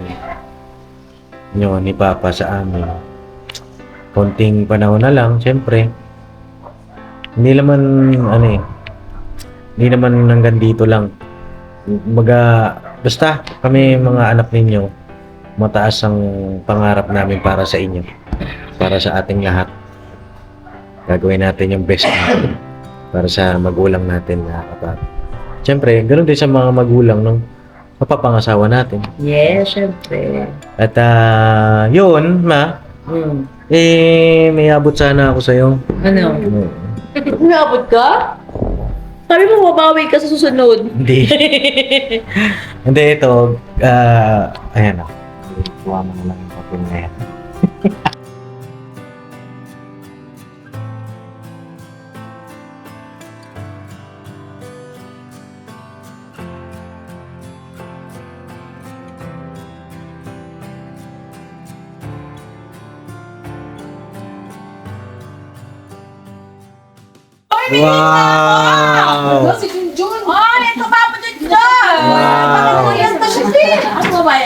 yan. Yun, ni Papa sa amin. Konting panahon na lang, syempre. Hindi naman, hindi naman hanggang dito lang. Basta kami mga anak ninyo, mataas ang pangarap namin para sa inyo. Para sa ating lahat. Gagawin natin yung best natin para sa magulang natin na kapatid. Siyempre, ganoon din sa mga magulang ng mapapangasawa natin. Yes, syempre. At yun, ma, may abot sana ako sa'yo. Ano? Nabot ka? Sabi mo, mabawi ka sa susunod. Hindi. Hindi, ito. Ayan ako. Kuha mo na lang yung papel na yan. Wow! Si Junjun! Oh, ito pa po Junjun! Wow! Yan pa siya din! Ano ba?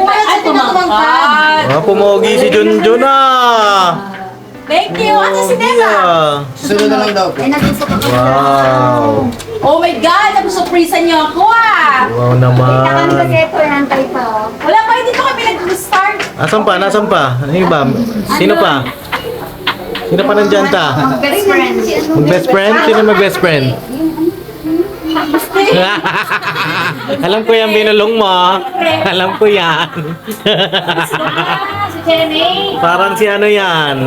Ay, tumangkad! Pumogi si Junjun ah! Thank you! Ano si Nela? Sunod na lang daw po. Wow! Oh my God! Napasuprisan niyo ako ah! Wow naman! Wala pa, hindi pa kami nag-start. Asan pa? Nasaan pa? Ano yung iba? Sino pa? Sino pa nandyan ta? Best friend. Mag-best friend? Sino mag-best friend? Alam ko yan, binulong mo. Alam ko yan. Si Jenny. Parang si ano yan.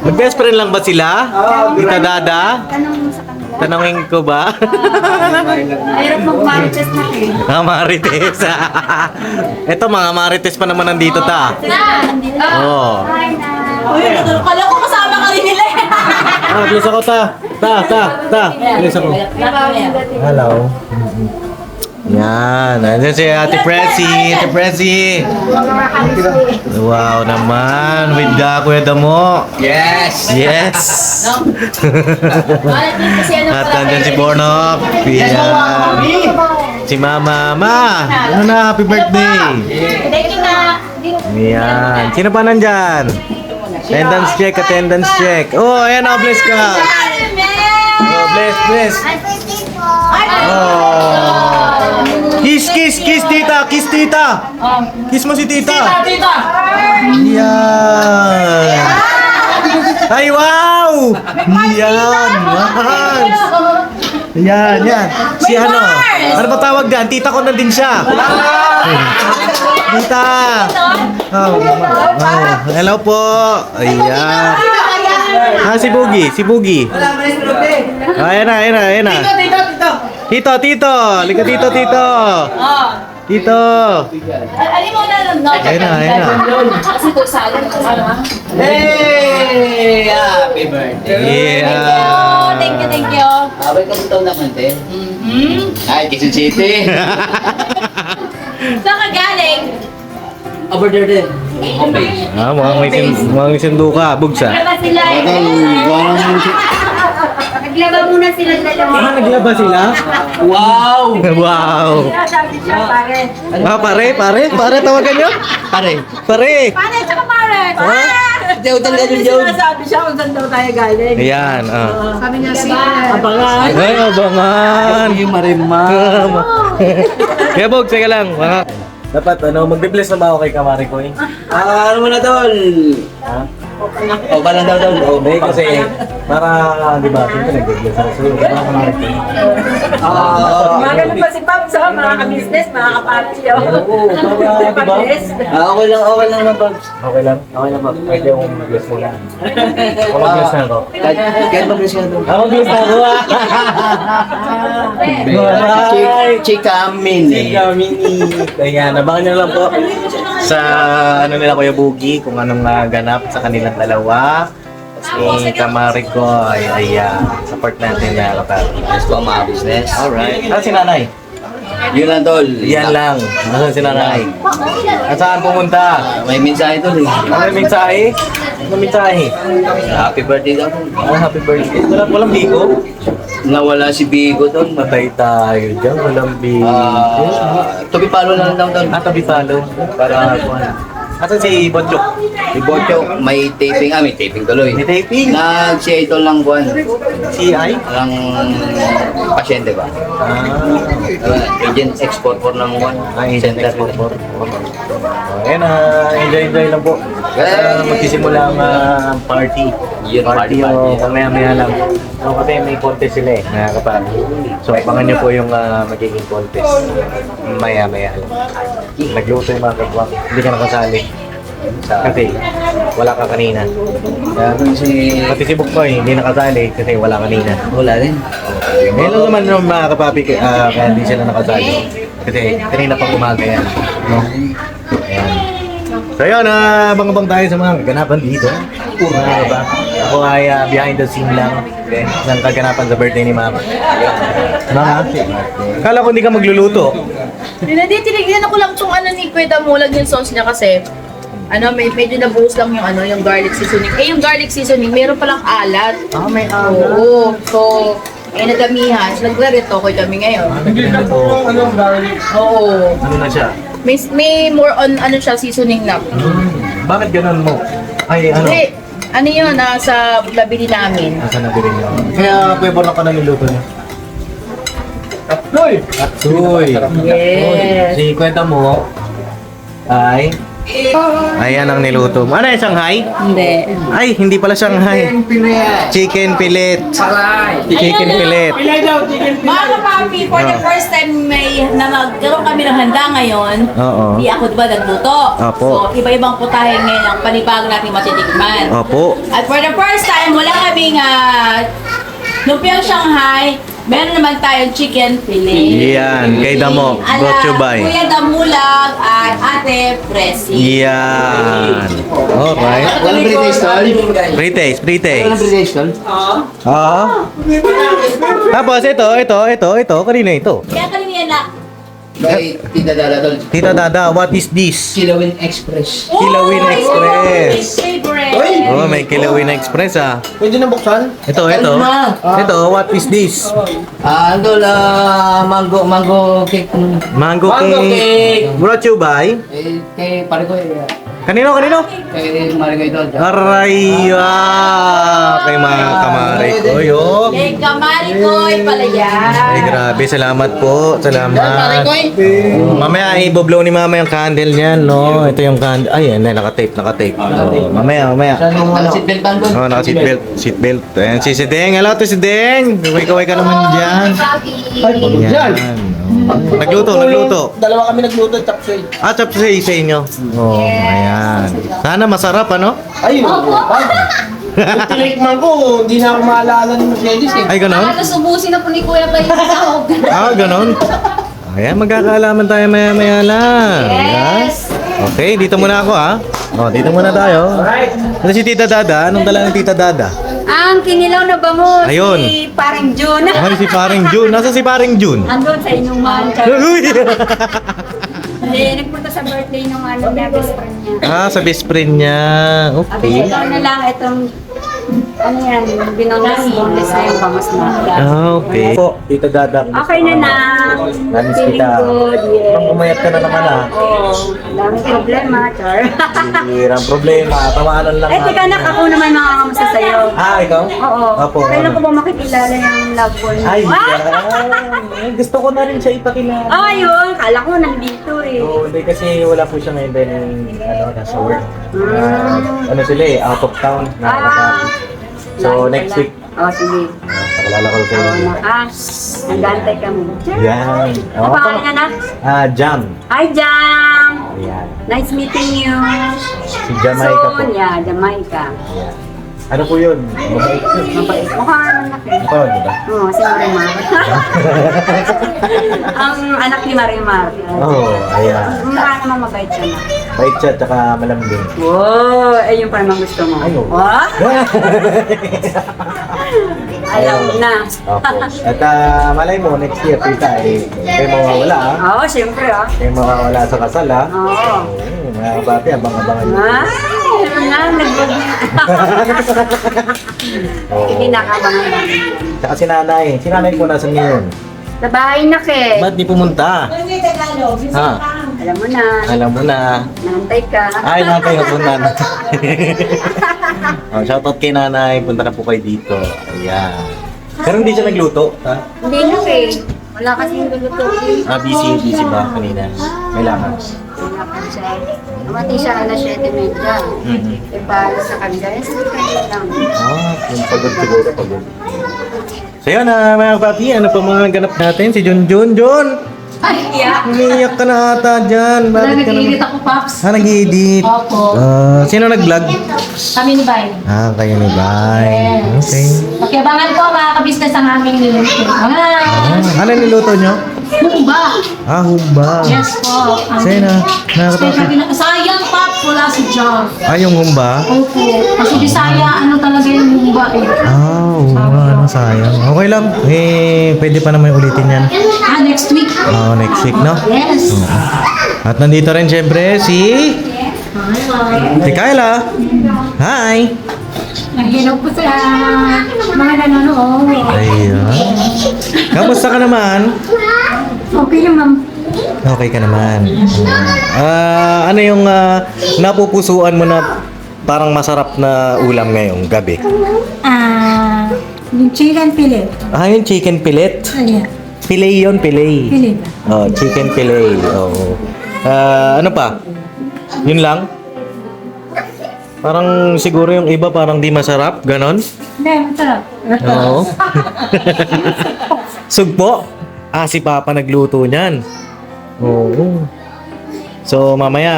Mag-best friend lang ba sila? Tita Dada? Tanong mo sa kanila. Tanungin ko ba? Mahirap mag-marites natin. Mga marites. Eto, mga marites pa naman nandito ta. Oo. Hi na. Uy, kala ko kasama ka rin nila eh. Bilis ako ta. Bilis ako. Hello. Yan. Nandiyan si Ate Prezi. Ate Prezi. Wow naman. With Kuya Damo. Yes! Yes. At nandiyan si Bornok. Yan. Si Mama. Ma, ano na? Happy birthday. Thank you na. Yan. Sino pa nandyan? Attendance check. Oh, ayan o. Bless ka. Oh, bless. Oh. Kiss, tita. Kiss mo si tita. Yan. Ay, wow! Yan, man. Yan. Si ano? Ano ba tawag dyan? Tita ko na din siya. Tita. Oh. Hello po. Ayan. Si Boogie. Ayan na. Tito. Lika tito. Tito. Alin mo na lang, no? Ayan na. Kasi ito sa alin. Hey! Happy birthday! Yeah. Thank you. Abay ka ito naman din. Ay, Quezon City! Saan ka galing? Over there din. Home base. Mukhang may sundo ka. Bugsa. Naglaba sila. Naglaba muna sila dalawa. Naglaba sila? Wow! Wow. Sabi siya, pare. Pare, tawagan nyo? Pare! Pare. Pare, tsaka pare! Diyaw talaga dun, Diyaw. Sabi siya kung saan daw tayo galing. Ayan. Sabi niya abangan. Ay, abangan. Yung marimma. Kaya Bog, sige lang. Dapat magbe-bless na ba ako kay Kamari ko eh? Ano mo na tol? Ha? O, balang daw. Hindi kasi para, di ba, siyempre nag-bless ako. So, di ba Kamari ko? Maganda pa si Pam sa mga ka-business, mga ka-party. Oo, para, di ba? Okay lang naman, Pops. Okay lang? Okay lang ba? Pwede akong mag-bless mo lang. Ako mag-bless na ako. Kahit mag-bless ka doon. Ako mag-bless na ako ah! Chika Mini. Chika Mini. Ayan, abangan nyo lang po sa nila Kuya Boogie kung anong ganap sa kanilang dalawa. Si Kamari ko ay support natin na kapatid. Gusto ang mga business. Alright. Si nanay? Yun lang, tol. Yan lang. Nasaan si nanay? Saan pumunta? May mensahe, tol. Ano yung mensahe? Ano yung mensahe? Happy birthday daw, tol. Happy birthday. Walang bigo? Nawala si Bigo, tol. Patay tayo dyan. Walang bigo. Tubi palo lang daw, tol. Tabi palo. Para asan si Botchok? Si Bocho, may taping. May taping tuloy. May taping. Nag-share ito lang buwan. CI? Ng pasyente ba? Agent export for ng buwan. Center for. Ayan, enjoy lang po. Magsisimula ang party. Yun, party. Mamaya lang. Kasi may contest sila mga kapatid. So, abangan nyo po yung magiging contest. Maya lang. Nagluto yung mga kapatid. Hindi ka nakasali. Kasi wala ka kanina. Pati si Bukboy, hindi nakasali kasi wala kanina. Wala rin. Ngayon lang naman yung mga kapapi, kaya hindi sila nakasali. Kasi kanina pang umaga yan. No? Ayan. So yun, abang-abang tayo sa mga kaganapan dito. Ba? Ako ay behind the scene lang ng kaganapan sa birthday ni Mama. Mama, kala ko hindi ka magluluto. Hindi, tinignan ako lang itong ni Kuya Mulag yung sauce niya kasi medyo nabuhos lang yung garlic seasoning. Yung garlic seasoning, meron palang alat. May alat. Oo. So, nadamihan. So, nagre-retokoy kami ngayon. Oo. Ano na siya? May more on siya, seasoning na. Bakit ganun mo? Ay, ano? Hindi, yun, nasa nabili namin. Nasa nabili niyo? Kaya pwede lang ka na niluto niya. Atsoy! Yes. Si kwenta mo ay... Ayan ang niluto mo. Ano yung Shanghai? Hindi. Ay, hindi pala Shanghai. Chicken fillet. Chicken fillet. Mga kapapi, for the first time nagkaroon kami ng handa ngayon. Oo. Di ako diba nagluto? Opo. So, iba-ibang putahe ngayon ang panibag natin matitikman. Opo. At for the first time, wala kaming lumpiang Shanghai. Meron naman tayong chicken fillet. Yan, kay Damo. Brought you by. Kuya Damulag at Ate Presi. Yan. Alright. Walang British, tol. Pre-taste. Walang British, tol. Oo. Tapos ito. Kanina ito. Kaya kanina na. Kay Tita Dada, tol. Tita Dada, what is this? Kilawin Express. Kilawin Express. My favorite. Oh, may Kilawin Express Pwede na buksan? Ito. Ito, what is this? Tol, mango cake. Mango cake. Brought you by? Kay pare ko, Kanino? kay Marigoy, tol. Aray, kay mga kamari ko, yo. Kay Kamarikoy pala yan. Ay, grabe. Salamat po. Salamat. Mamaya, i-blow ni Mama yung candle niyan, no? Ito yung candle. Ay, yan, naka-tape. Oh, mamaya. Seatbelt band, tol. Oh, naka-seatbelt. Ayan, si Deng. Hello to si Deng. Kaway ka naman dyan. Ay, pagod Yan. Oh. Nagluto. Dalawa kami nagluto, chapsoy. Chapsay sa inyo. Oh, ayan. Sana masarap, ano? Ay, yung tinikman ko, hindi na ako maalala ng Mercedes eh. Ay, ganon? Nasubusin na po ni Kuya tayo sa sahog. Ganon. Ayan, magkakaalaman tayo maya-maya lang. Yes. Okay, dito muna ako, ha? Oh, dito muna tayo. Ano si Tita Dada? Anong dala ng Tita Dada? Ang kinilaw na bango Ayun. si Parang Jun. Ay, si Paring Jun. Nasa si Paring Jun? Andun sa inuman. Uy! Hindi, nagpunta sa birthday ng niya, best friend niya. Sa best friend niya. Sabi Okay. niya, ikaw na lang itong, boneless na yung bangus na. Okay. Po, Tita Dada. Okay na na. Namiss Feeling kita. good, yes. Nang umayat ka na naman, ha? Oo, daming problema, Char. Hirang problema. Tawaanan lang. Teka nak, ako naman makakamusta sa'yo. Ikaw? Oo. Apo. Kailan ko ba makikilala yung loved one mo? Ay, gusto ko na rin siya ipakilala. Ayun, kala ko nandito eh. Hindi kasi wala po siya ngayon dahil nasa work. Sila out of town. So, next week, Sige. pakalala ko sa inyo. Nag-antay kami. Yan. Ang pangalan niya na? Jam. Hi, Jam! Ayan. Nice meeting you. Si Jamaica po. Soon, yeah, Jamaica. Ayan. Ano po yun? Mabait. Mabait. Mukha ang anak eh. Ikaw, di ba? Oo, si Marimar. Ang anak ni Marimar. Oo, ayan. Mukha naman mabait siya na. Bait siya, tsaka malambing. Wow, eh yung parang gusto mo. Ayaw. What? Alam na. Opo. At malay mo, next year, tita, kayo mawawala, ah. Oo, siyempre ah. Kayo mawawala sa kasal, ah. Oo. Mga kabate, abang-abangan nyo. Ay, ano na, nagbag. Hindi nakabangan. Tsaka si nanay. Si nanay po nasan ngayon? Sa bahay na ke. Ba't di pumunta? Ha? Alam mo na. Alam mo na. Nantay ka. Ay, nanay ko po nanay. Oh, shoutout kay nanay. Punta na po kayo dito. Ayan. Pero hindi siya nagluto, ha? Hindi na ke. Wala kasing lulutuin. Busy ba kanina? Kailangan. Wala pa siya. Namati siya alas 7:30. Mm-hmm. E para sa kanila. Eh, sige kanila lang. Yung pagod siguro, pagod. So yun, mga papi, ano pa mga ganap natin? Si Junjun. Jun! Ay, yeah. Umiiyak ka na ata dyan. Wala, Bakit ka nag-iinit naman? ako, Paps. Nag-i-edit. Opo. Sino nag-vlog? Kami ni Bay. Kayo ni Bay. Yes. Okay. Pakiabangan po mga kabisnes ang aming niluto. Ano niluto nyo? Humba. Humba. Yes po. Sino? Special sayang, Paps. Wala si John. Yung humba? Opo. Kasi Bisaya, ano talaga yung humba eh. Humba. Ano sayang. Okay lang. Pwede pa naman ulitin yan. Next week. Next week, no? Yes. At nandito rin syempre si Kyla. Hi! Hello po sa mga nanonood. Ayan. Kamusta ka naman? Okay naman. Okay ka naman. Ano yung napupusuan mo na parang masarap na ulam ngayong gabi? Yung chicken fillet. Yung chicken fillet. Ayan. Filet yun, filet. Fillet. Chicken fillet. Oo. Ano pa? Yun lang? Parang siguro yung iba parang di masarap, ganon? Hindi, masarap. Oo. Sugpo? Si Papa nagluto niyan. Oo. So mamaya,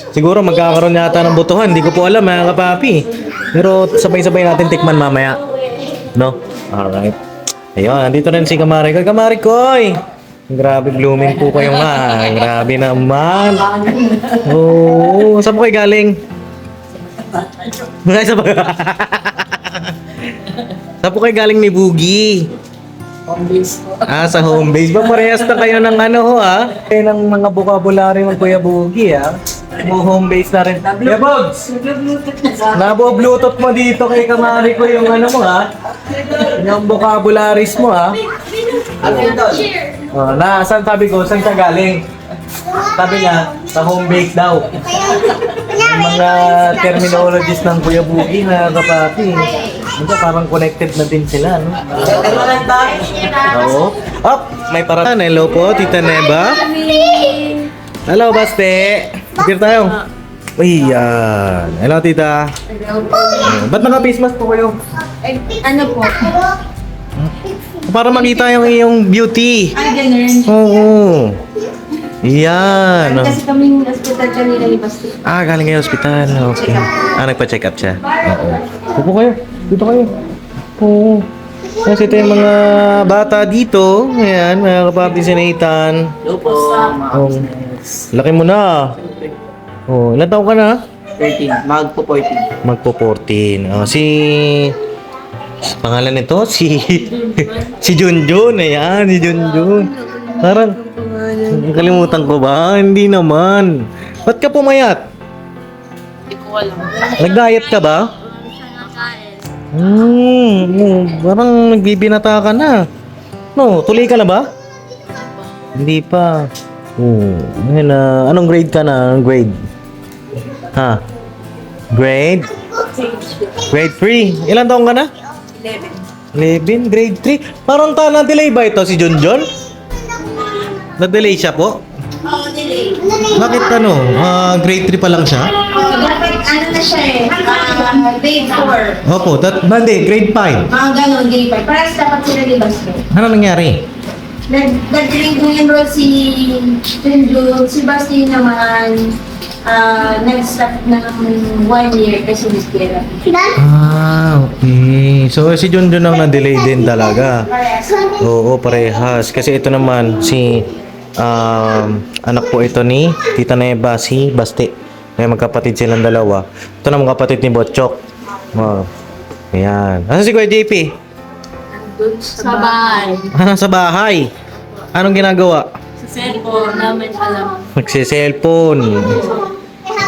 siguro magkakaroon yata ng butuhan. Hindi ko po alam mga kapapi. Pero sabay-sabay natin tikman mamaya. No? Alright. Ayun, nandito rin si Kamari Koy. Kamari Koy! Grabe, blooming po kayo nga. Grabe naman. Oo. Saan po kayo galing? Saan po kayo galing ni Boogie? Home base po. Sa home base. Ba parehas na kayo ng ano ho, Kayo ng mga vocabulary ng Kuya Boogie, Mo home base na rin. Kuya Bogs! Nabo-bluetooth mo dito kay Kamari ko yung ano mo, Yung vocabularies mo, Saan sabi ko? Saan ka galing? Sabi niya, sa home base daw. Yung mga terminologies ng Kuya Boogie na kapati. Parang connected na din sila, no? Oo. May paratan. Hello po, Tita Neba. Hello, Baste. Pikir tayo. Ayan. Hello, Tita. Ba't naka-face mask po kayo? Ano po? Para makita yung iyong beauty. Ay, ganun. Oo. Yan. Kasi kaming hospital kanina ni Basti. Galing kayo hospital. Okay. Nagpa-check up siya. Oo. Upo kayo. Dito kayo. Oo. Kasi ito yung mga bata dito. Ayan, mga kapatid si Nathan. Oh. Laki mo na. Ilan taon ka na? 13. Magpo-14. Magpo-14. Pangalan nito, si Junjun. Ayan, si Junjun. Parang, kalimutan ko ba? Hindi naman. Ba't ka pumayat? Hindi ko alam. Nag-diet ka ba? Parang nagbibinata ka na. No, tuloy ka na ba? Hindi pa. Ngayon, anong grade ka na? Anong grade? Grade? Grade 3. Ilan taong ka na? 11. Grade 3. Parang na-delay ba ito si Junjun? Na-delay siya po? Oo, delay. Bakit grade 3 pa lang siya? Ano na siya grade 4. Opo, grade 5. Mga ganun, grade 5. Parang dapat sila di Basti. Ano nangyari? Nag-drink mo yung role si Junjun. Si Basti naman, nag-stop ng 1 year kasi miskira. Okay. So, si Junjun ang na-delay din talaga. Oo, parehas. Kasi ito naman, si anak po ito ni Tita Neba, si Basti. May magkapatid silang dalawa. Ito naman kapatid ni Botchok. Oh. Ayan. Asan si Kuya JP? Sa bahay. Nasa bahay. Anong ginagawa? Sa cellphone namin alam. Nagsiselfone.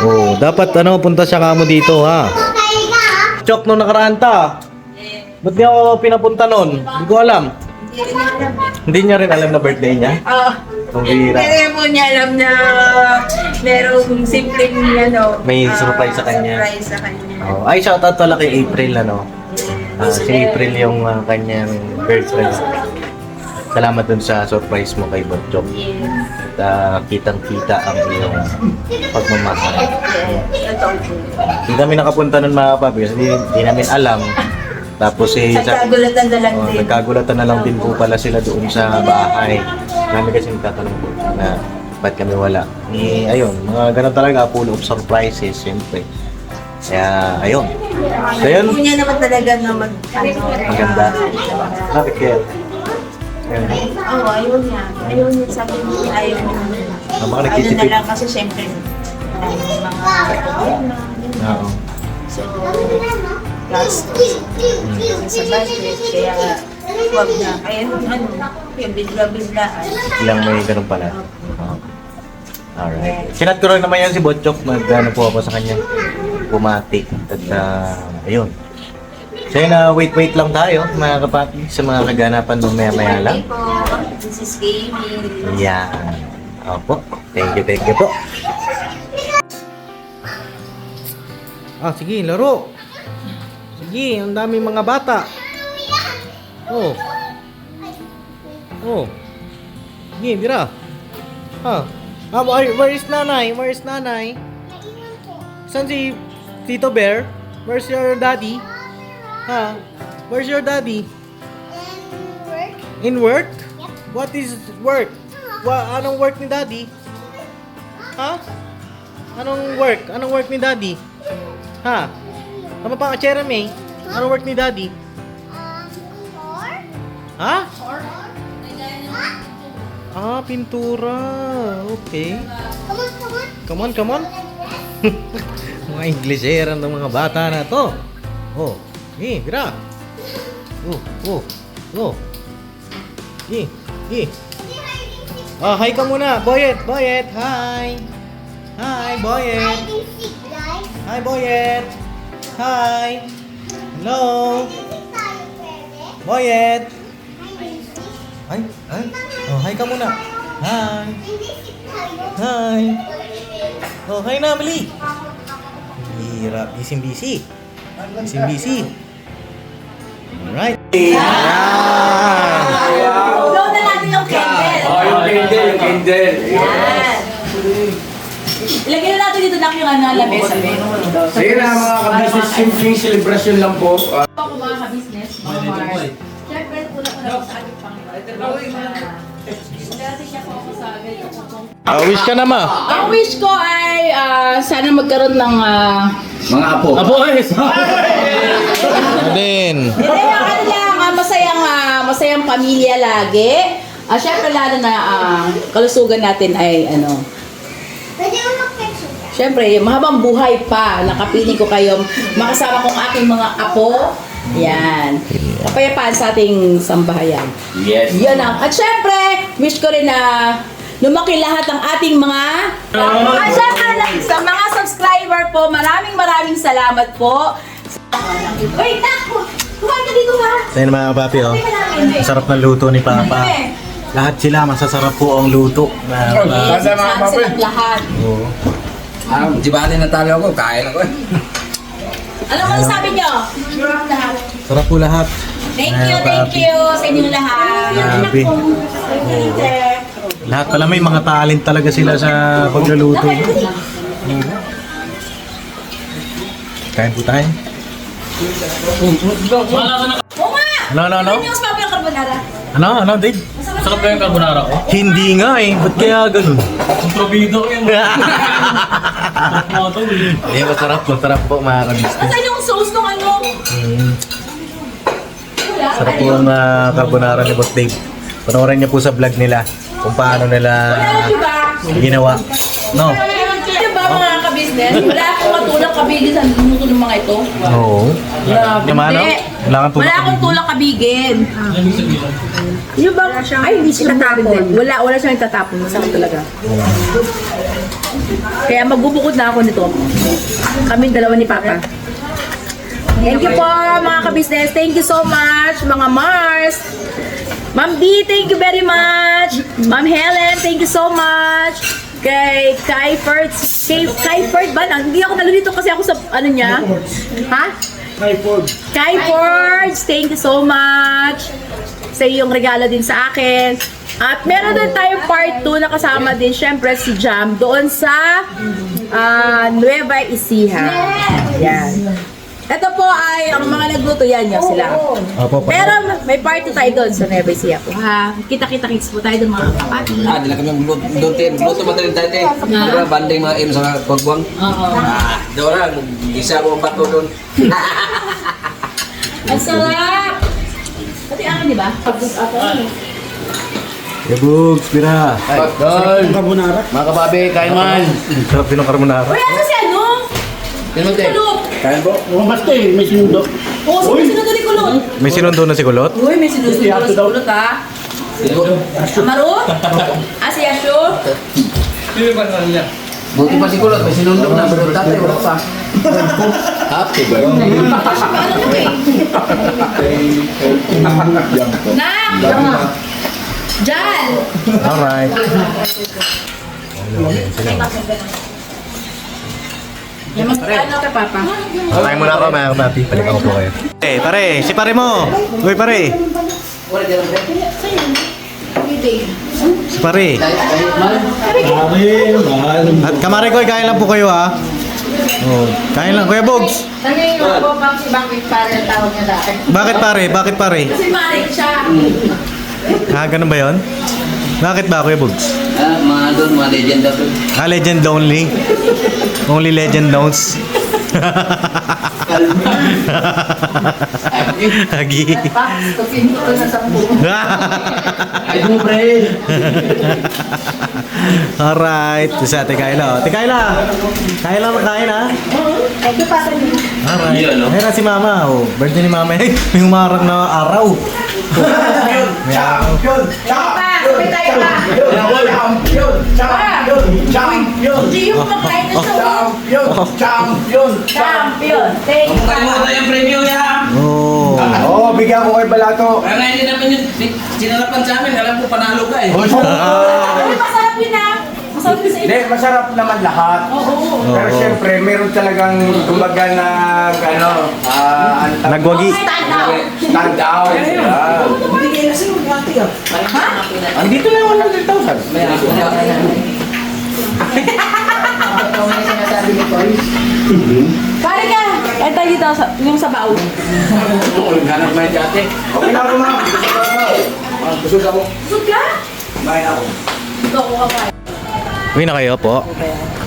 Oh, dapat punta siya kamo dito ha. Chok nung nakaraan ta. Ba't di ako pinapunta nun? Hindi ko alam. Hindi niya rin alam na birthday niya? Ang bihira. Hindi po niya alam na merong simpleng May surprise sa kanya. surprise sa kanya. Oh, ay, shoutout pala kay April si April yung kanyang girlfriend. Salamat dun sa surprise mo kay Botchok. At kitang-kita ang iyong pagmamahal. Hindi kami nakapunta nun mga papi kasi di namin alam. Tapos Nagkagulatan na lang din. nagkagulatan na lang din po pala sila doon sa bahay. Kami kasi nagtatanong po na ba't kami wala. Ayun, mga ganun talaga, full of surprises, siyempre. Kaya, ayun. So, yun. Gusto niya naman talaga na Maganda. Bakit kaya? Ayun. Oo, ayun niya. Ayun niya, sabi niya, ayaw niya. Baka Ano na nagtitipid. lang kasi syempre, mga problema. Oo. So, gastos sa budget. Kaya, wag na. Kaya, yung bigla-biglaan. Ilang may ganun pala. Oo. Alright. Sinat ko rin naman yan si Botchok. Mag-ano po ako sa kanya. Bumati. At ayun. So yun, wait lang tayo mga kapatid sa mga kaganapan mamaya-maya lang. Okay po, this is gaming. Yan. Opo. Thank you po. Sige, laro. Sige, ang daming mga bata. Oh. Sige, bira. Where is nanay? Where is nanay? Saan si Tito Bear? Where's your daddy? Where's your daddy? In work? What is work? Anong work ni daddy? Anong work? Anong work ni daddy? Tama pa ka, Jeremy? Anong work ni daddy? Pintura. Okay. Come on. Mga Ingleseran ng mga bata na to. Bira. Hi ka muna. Boyet. Hi. Hi, Boyet. Hi, Boyet. Hi. Hello. Boyet. Hi. Hi ka muna. Hi. Hi na, Mali. Bira. Busy. Alright. Blow na natin yung candle. Yung candle. Yan. Ilagay na natin dito lang yung lamesa. Sige na mga ka-business, simpleng celebration lang po. Ako mga ka-business, mga Mars. Siyempre, una-una sa ating Panginoon. Wish ka na, ma. Ang wish ko ay sana magkaroon ng Mga apo. Din. Hindi, masayang pamilya lagi. Siyempre lalo na kalusugan natin ay siyempre, mahabang buhay pa. Nakapiling ko kayo. Makasama kong aking mga apo. Yan. Kapayapaan sa ating sambahayan. Yes. Yan ang. At syempre, wish ko rin na lumaki lahat ng ating mga... At syempre, sa mga subscriber po, maraming salamat po. Wait, kumain ka dito ha. Sa inyo mga papi, sarap ng luto ni Papa. Lahat sila, masasarap po ang luto. Yes, silang lahat. Di ba natalo ako? Kain ako eh. Ano mo sabi nyo? Sarap po lahat. Thank you sa inyong lahat. Grabe. Lahat pala may mga talent talaga sila sa pagluluto. Kain po tayo. Oo nga! Ano? Ano yung spaghetti carbonara? Ano, Dave? Masarap Sarap na yung carbonara ko. Hindi nga eh. Ba't kaya ganun? Controbido ko yun. Hindi, masarap po mga kabisnes. Asan yung sauce nung ano? Wala. Sarap po ang carbonara ni Boss Dave. Panoorin niyo po sa vlog nila kung paano nila Wala, di ba? ginawa. No? Di ba mga ka-business? Wala akong matulak kabigin sa luto ng mga ito. Oo. Naman, no? Hindi. Wala kang tulak Wala akong tulak kabigin. Yung bang, ay, hindi siya tatapon. Wala siyang tatapon. Masakit talaga. Kaya magbubukod na ako nito. Kaming dalawa ni Papa. Thank you po mga ka-business. Thank you so much mga Mars. Ma'am B, thank you very much. Ma'am Helen, thank you so much. Kay Ferd ba? Hindi ako nalilito kasi ako sa ano niya. Ha? Kai Ford, thank you so much sa iyong regalo din sa akin. At meron din tayong part 2 na kasama din syempre si Jam doon sa Nueva Ecija. Yan. Ito po ay ang mga nagluto yan sila. Opo, Pero may part 2 tayo doon sa Nueva Ecija po. Ha, kita-kita-kits po tayo doon mga kapatid. Dila kami ang doon te, luto pa tayo tayo te. Diba, banding mga im sa pagbuang. Oo. Doon na, isa ko ang bato doon. Ang sarap! Pati akin, di ba? Bugs, pira. Sarap yung carbonara. Mga kababe, kain man. Sarap din ang carbonara. Uy, asa si ano? Sino te? Kulot! Kain po? Oh, basta eh, may sinundo. Oo, may sinundo ni Kulot. May sinundo na si Kulot? Uy, may sinundo si Kulot ha. Amaro? Ah, si Yasho? Sino ba naman niya? Buti pa si Kulot, may sinundok na. Pero tatay, wala pa. Happy birthday. Paano mo eh? Nak! Jan! Alright. Yan mas ano kay Papa? Kain muna ako mga kababi. Balikan ko po kayo. Eh, pare, si pare mo. Uy, pare. Si pare. At kamari ko, kain lang po kayo ha. Oh, kain lang. Kuya Bogs. Tanungin mo po, bakit para tawag niya dati? Bakit pare? Bakit pare? Kasi Marek siya. Ganun ba yun? Bakit ba, Kuya Bogs? Mga doon, mga legend daw doon. Legend only. Only legend knows. Hagi. Tupin ko na sa buong. Ay, mo pre. Alright. Ito si Ate Kayla. Ate Kayla. Kain lang kain ha. Ito pa sa niyo. Alright. Yun, no? Ayan na si Mama. Oh, birthday ni Mama. May humarang na araw. May araw. Pa, sabay tayo pa. Hindi yung kumakain na siya. Champion. Thank you, Kalimutan Papa. yung preview ya. Oh. Oo, bigyan ko kay Balato. Kaya nga hindi namin yun, sinarapan sa amin, alam ko panalo ka eh. Ay, masarap yun ah. Masarap yun sa Hindi, inyo. masarap naman lahat. Oo. Pero syempre, meron talagang kumbaga na Nagwagi. Stand out. stand out. Yeah. Andito na yung 100,000. Ito may sinasabi ni Paul. Pare ka. Ay, tayo dito yung sa baon. Hanap mo yung dati. Okay na ako, ma'am. Busog ako. Busog ka? Kumain ako. Ito ako kapain. Uwi na kayo po.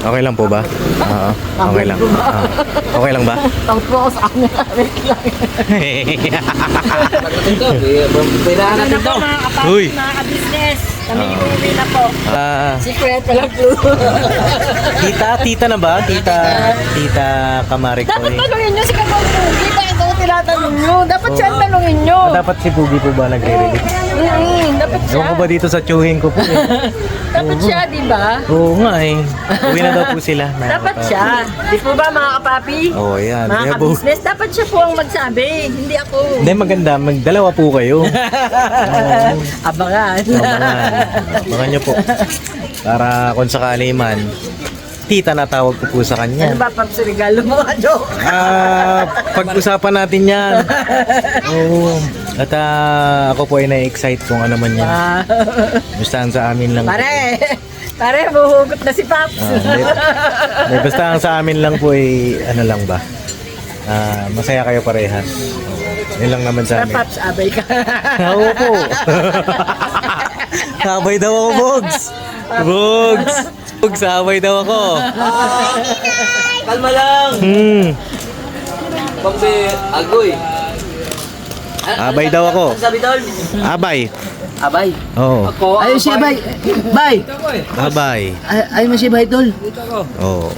Okay lang po ba? Oo. Okay lang. Okay lang ba? Tawag po ako sa kanya. Wait lang. Ito, pwedaan natin ito. Uy. Mga ka-business. Kami uuwi na po. Secret lang po. Tita na ba? Tita Kamari ko. Dapat tanungin nyo si Kapag Pugi. Bakit ako tinatanong nyo? Dapat siya ang tanungin nyo. Dapat si Pugi po ba nagre-release? Dapat siya. Ewan ko ba dito sa tsuhin ko po eh. Dapat siya, di ba? Oo nga eh. Uwi na daw po sila. Dapat siya. Di po ba mga kapapi? Oo, yan. Mga Kaya po. ka-business, dapat siya po ang magsabi. Hindi ako. Hindi, maganda. Magdalawa po kayo. Abangan. Abangan nyo po. Para kung sakali man, tita na tawag ko po sa Ano kanya. ba pang regalo mo? Joke. Pag-usapan natin yan. Oo. At ako po ay na-excite kung ano man yan. Basta ang sa amin lang. Pare, buhugot na si Paps. Hindi, basta ang sa amin lang po ay ano lang ba. Masaya kayo parehas. Yun lang naman sa amin. Paps, abay ka. Oo po. Abay daw ako, Bogs. Bogs. Bogs, abay daw ako. Kalma lang. Pambi, agoy. Abay daw ako. Ano sabi tol? Abay. Abay. Oo. Ako. Ayun siya, bay. Bay. Abay. Ayun mo siya, bay, tol. Oo.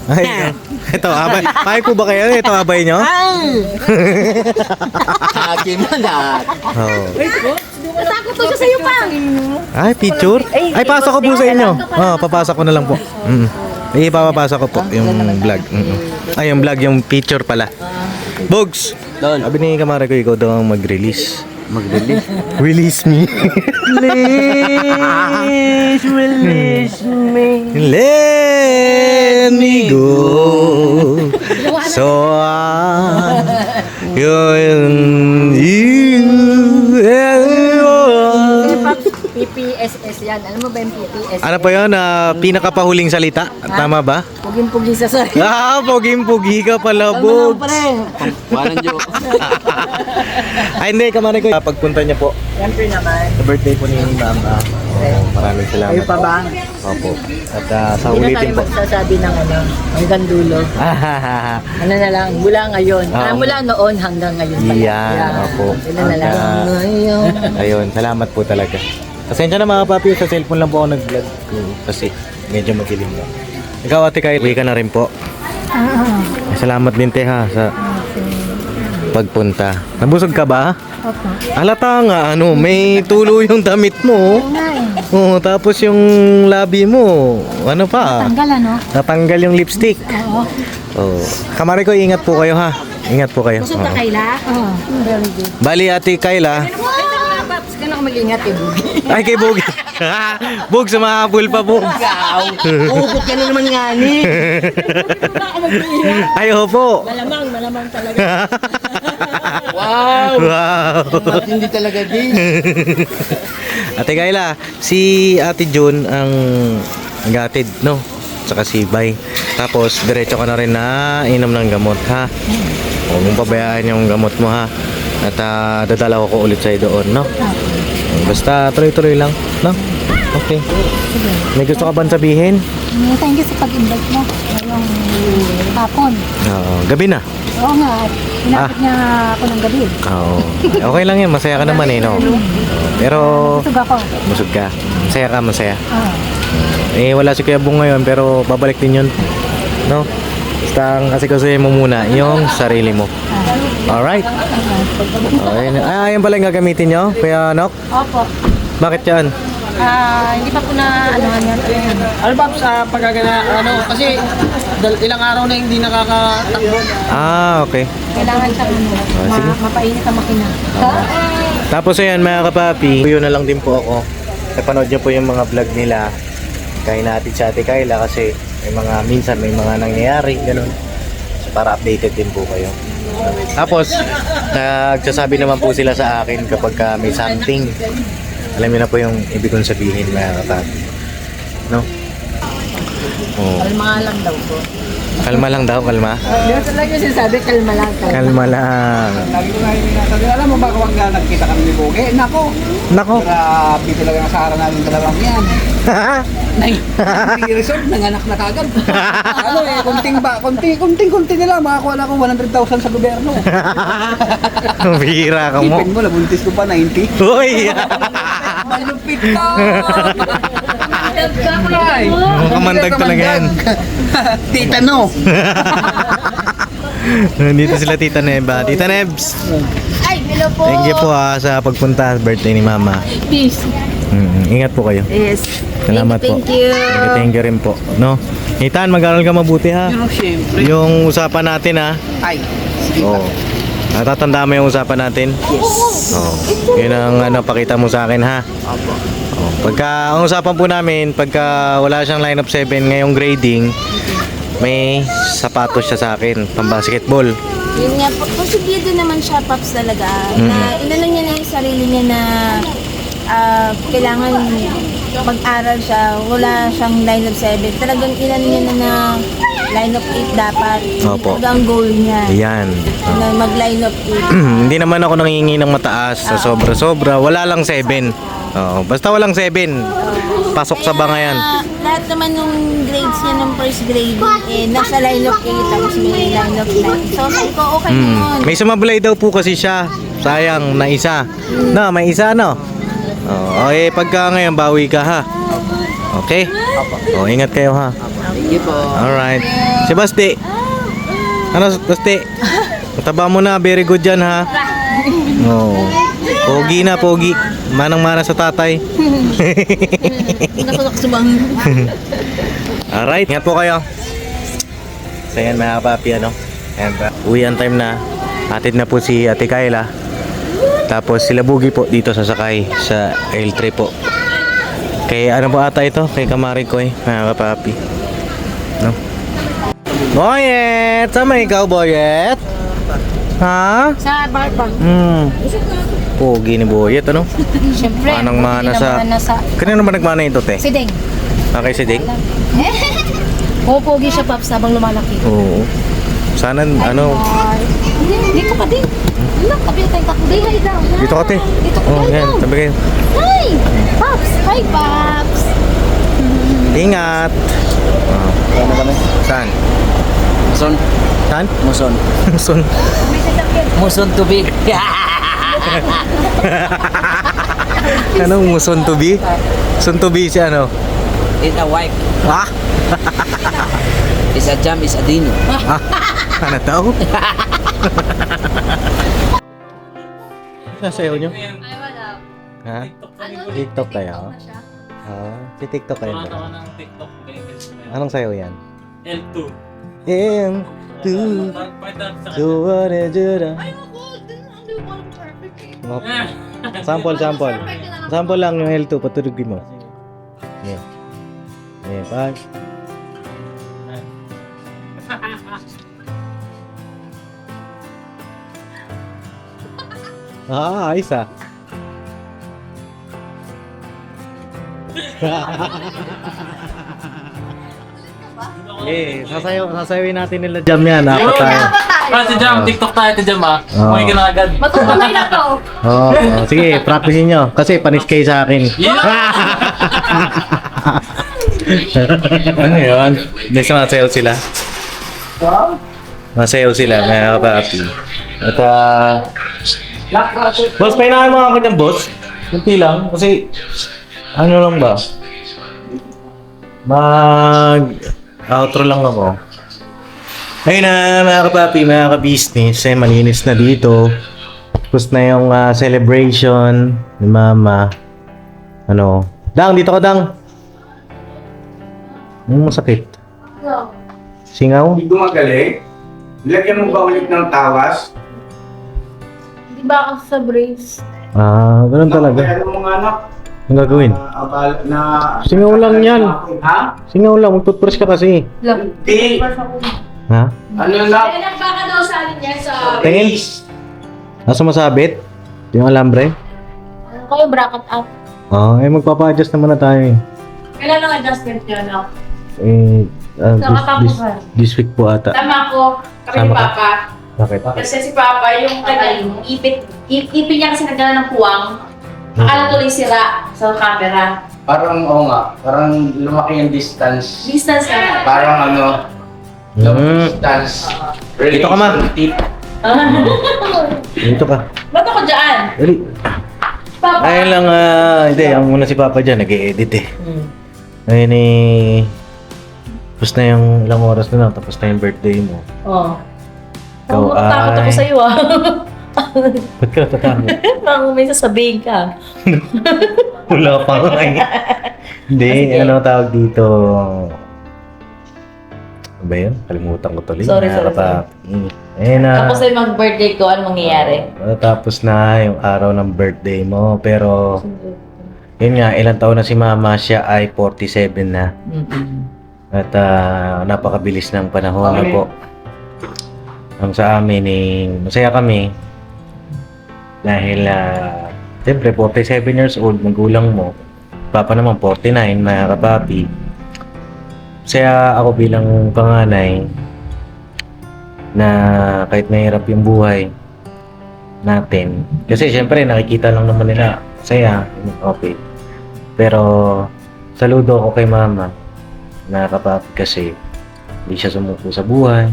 Ay, ito, abay. Pahay po ba kayo? Ito, abay nyo? Akin mo na. Oo. Natakot to siya sa'yo pa. Ay, picture? Ay, pasok ko po sa inyo. Oh, papasok ko na lang po. Ipapapasok ko po yung vlog. Ay, yung vlog, yung picture pala. Bogs! Tol. Sabi ni Kamara ko, ikaw daw ang mag-release. Mag-release. Release me. Release me. Let me go. So PPSS yan. Alam mo ba yung PPSS? ano pa yun? Pinakapahuling salita? Tama ba? Puging-pugi sa sorry. Poging-pogi ka pala, Bogs. Walang joke. Ay, hindi, Kamara ko. Pagpunta niya po, Siyempre naman. sa birthday po ni Mama. Maraming salamat. Kayo pa ba? Opo. At sa Hindi na ulitin tayo po. magsasabi ng hanggang dulo. Ano na lang, mula ngayon. Mula noon hanggang ngayon. pala. Yan, opo. Ano na lang. Ayun, salamat po talaga. Pasensya na mga papi, sa cellphone lang po ako nag-vlog. Kasi medyo madilim na. Ikaw ate Kyle, uwi ka na rin po. Salamat din te ha sa pagpunta. Nabusog ka ba? Opo. Halata nga, may tulo yung damit mo. Oo, tapos yung labi mo, ano pa? Tanggal ano? Natanggal yung lipstick. Oo. Oo. Kamari ko, ingat po kayo ha. Ingat po kayo. Oo. Kayla? Oo. Very good. Bali ate Kayla. Paps, ka na mag-ingat eh, Bugi. Ay, kay Bog. Bog, sumahabol pa, Bog. Ukot ka na naman nga ni. Ay, opo. Malamang talaga. Wow. Wow. Hindi talaga din. Ate Kayla, si Ate June ang nag-atid, no? Saka si Bay. Tapos, diretso ka na rin na inom ng gamot, ha? Huwag mong pabayaan yung gamot mo, ha? At dadala ko ulit sa'yo doon, no? Basta tuloy-tuloy lang, no? Okay. May gusto ka bang sabihin? Thank you sa pag-invite mo. Ngayong hapon. Oo, gabi na. Oo nga, inapit niya ako ng gabi. Oo. Okay lang yan, masaya ka naman eh, no? Pero, Busog ako. busog ka. Masaya ka, masaya. Oo. Eh, wala si Kuya Bong ngayon, pero babalik din yun. No? Basta ang asikasuhin mo muna, yung sarili mo. Alright? Okay. Yan pala yung gagamitin nyo, Kuya Nok? Opo. Bakit yan? Hindi pa po na yan. Ano ba sa pagkagana, kasi ilang araw na hindi nakakatakbo. Okay. Kailangan siya sige. mapainit ang makina. Tapos ayan, mga kapapi, yun na lang din po ako. Napanood nyo po yung mga vlog nila. Kaya natin sa Ate Kayla kasi minsan may mga nangyayari, ganun. So, para updated din po kayo. Tapos, nagsasabi naman po sila sa akin kapag may something. Alam niyo na po yung ibig kong sabihin, mga kapapi. No? Oh. Kalma lang daw po. Kalma lang daw, kalma. Di ba talaga sinasabi, kalma lang. Kalma lang. Lagi ko nga sabi, alam mo ba kung nagkita kami ni Boge? Nako, Nako. grabe talaga ang sara namin dalawang yan. Hindi resort, nanganak na kagad. Konting nila, makakuha na ako 100,000 sa gobyerno. Bihira ka mo. Ipin mo, labuntis ko pa 90. Uy! Malupit ka! Kamandag talaga yan. Tita no! Nandito sila Tita Neba. Tita Nebs! Ay, hello po. Thank you po sa pagpunta sa birthday ni Mama. Peace. Ingat po kayo. Yes. Salamat po. Thank you. Thank you rin po. No? Ethan, mag-aral ka mabuti ha. Siyempre. Yung usapan natin ha. Ay, sige pa. Oo. Natatanda mo yung usapan natin? Yes. Oo. Yun ang pakita mo sa akin ha. Opo. Oh, ang usapan po namin, pagka wala siyang line of 7 ngayong grading, may sapatos siya sa akin, pang basketball. Yun nga po, posiblado naman siya, Paps, talaga. Na inalang niya na yung sarili niya na kailangan mag-aral siya, wala siyang line of 7. Talagang ilan niya na line of 8 dapat. Opo. Ito ang goal niya. Ayan. Na mag-line of 8. Hindi naman ako nangingi ng mataas sa sobra-sobra. Wala lang 7. Oo, basta walang 7. Pasok sa bangayan. Lahat naman ng grades niya ng first grade, nasa line of 8, tapos may line of 9. So, sabi ko, okay yun. May sumablay daw po kasi siya. Sayang na isa. No, may isa no. Oh, okay, pagka ngayon bawi ka ha. Okay? Oh, ingat kayo ha. Sige po. Alright. Si Basti. Ano, Basti? Mataba mo na, very good yan ha. Oh. Pogi na, pogi. Manang-mana sa tatay. Alright, ingat po kayo. So yan mga papi, ano? And uwian time na. Atid na po si Ate Kayla. Tapos sila Bugi po dito sasakay sa L3 po. Kay ano po ata ito? Kay Kamari ko mga papi. No? Boyet! Sama ikaw, Boyet? Ha? Sa Barbang. Pogi ni Boyet, ano? Siyempre. Manang-mana sa... Kanino naman nagmana ito, te? Si Deng. Okay, si Dick? Pupugi siya, Paps, habang lumalaki. Oo. Sana, ano... Dito ka din. Look, tabi tayo kakugay. Hi daw. Dito ka, te. Dito ka Oh, daw. yan. Sabi kayo. Hi! Paps! Hi, Paps! Ingat! Oh. Ano kami? Saan? Muson. Saan? Muson. Muson. Muson tubig. Anong muson to be? Muson to be si ano? It's a wife. Ah? It's a jam, it's a dino. Ah? Ano daw? Nasayaw nyo? Ha? TikTok kayo? Si TikTok kayo ba? Anong sayaw yan? L2. M2 So what is it? Sample Sample lang yung L2, patulugin mo. Yeah. Yeah, pag. Ayos ah. Sasayawin natin nila jam yan. Apat tayo. Si Jam, TikTok tayo, Jam ah. Oh. Umuwi ka na agad. Matutunay na to. Oh, sige, practicein nyo. Kasi panis kayo sa akin. Ano yun? Hindi, sumasayaw sila. Masayaw sila, mga kapapi. At boss, painahan mo ako dyan, boss. Kunti lang, kasi ano lang ba? Outro lang ako. Ayun na mga kapapi, mga ka-business, malinis na dito. Tapos na yung celebration ni Mama. Ano? Dang, dito ka, Dang. Masakit. Singaw? Hindi gumagaling? Lagyan mo ba ulit ng tawas? Di ba ako sa brace? Ganun talaga. Kaya ano mga anak? Ang gagawin? Singaw lang yan. Ha? Singaw lang, mag-toothbrush ka kasi. Hindi. Ha? Ano lang? Baka daw sa alin yan sa... Tingin? Nasa masabit? Yung alambre? Kayo bracket up. Magpapa-adjust naman na tayo eh. Kailan ang adjustment niya, no? This week po ata. Tama ko, kami Tama ni ka? Papa. Bakit? Kasi si Papa, yung ipit niya kasi nagdala ng puwang. Akala tuloy sira sa camera. Parang, oo nga, parang lumaki yung distance. Distance na. Parang ano, distance. Dito ka, Ma. Dito ka. Ba't ako dyan? Dali. Papa. Ayun lang, hindi, ang muna si Papa dyan, nag-e-edit eh. Ayun eh, tapos na yung ilang oras na lang, tapos na yung birthday mo. Oh. Ikaw Takot ako ay... sa'yo ah. Ba't ka natatakot? Parang may sasabihin ka. Wala pa nga eh. Hindi, ano tawag dito? Ano ba yun? Kalimutan ko tuloy. Sorry. Tapos ay mag-birthday ko, ano mangyayari? Tapos na yung araw ng birthday mo. Pero, yun nga, ilang taon na si Mama, siya ay 47 na. At napakabilis ng panahon na po. Ang sa amin masaya kami. Dahil, siyempre, 47 years old, magulang mo. Papa naman, 49, mga kapapi. Saya ako bilang panganay na kahit mahirap yung buhay natin. Kasi syempre nakikita lang naman nila saya, okay. Pero saludo ako kay mama na kapatid kasi hindi siya sumuko sa buhay.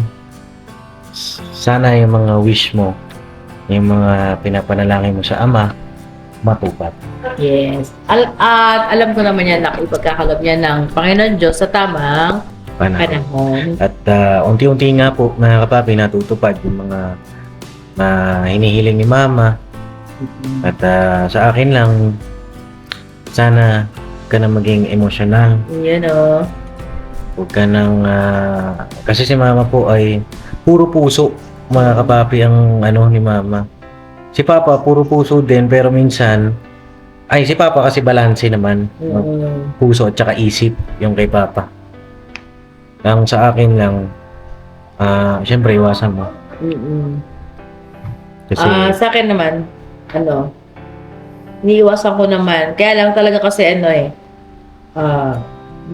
Sana yung mga wish mo, yung mga pinapanalangin mo sa ama, matupad. Yes. At alam ko naman yan na ipagkakalob niya ng Panginoon Diyos sa tamang panahon. At unti-unti nga po mga kapapi natutupad yung mga hinihiling ni mama. At sa akin lang, sana ka na maging emosyonal. Yun o. Huwag ka nang, kasi si mama po ay puro puso, mga kapapi ang ni mama. Si papa puro puso din, pero minsan, si papa kasi balanse naman. Puso at saka isip yung kay papa. Ang sa akin lang, syempre iwasan mo. Kasi, Sa akin naman, iniiwasan ko naman. Kaya lang talaga kasi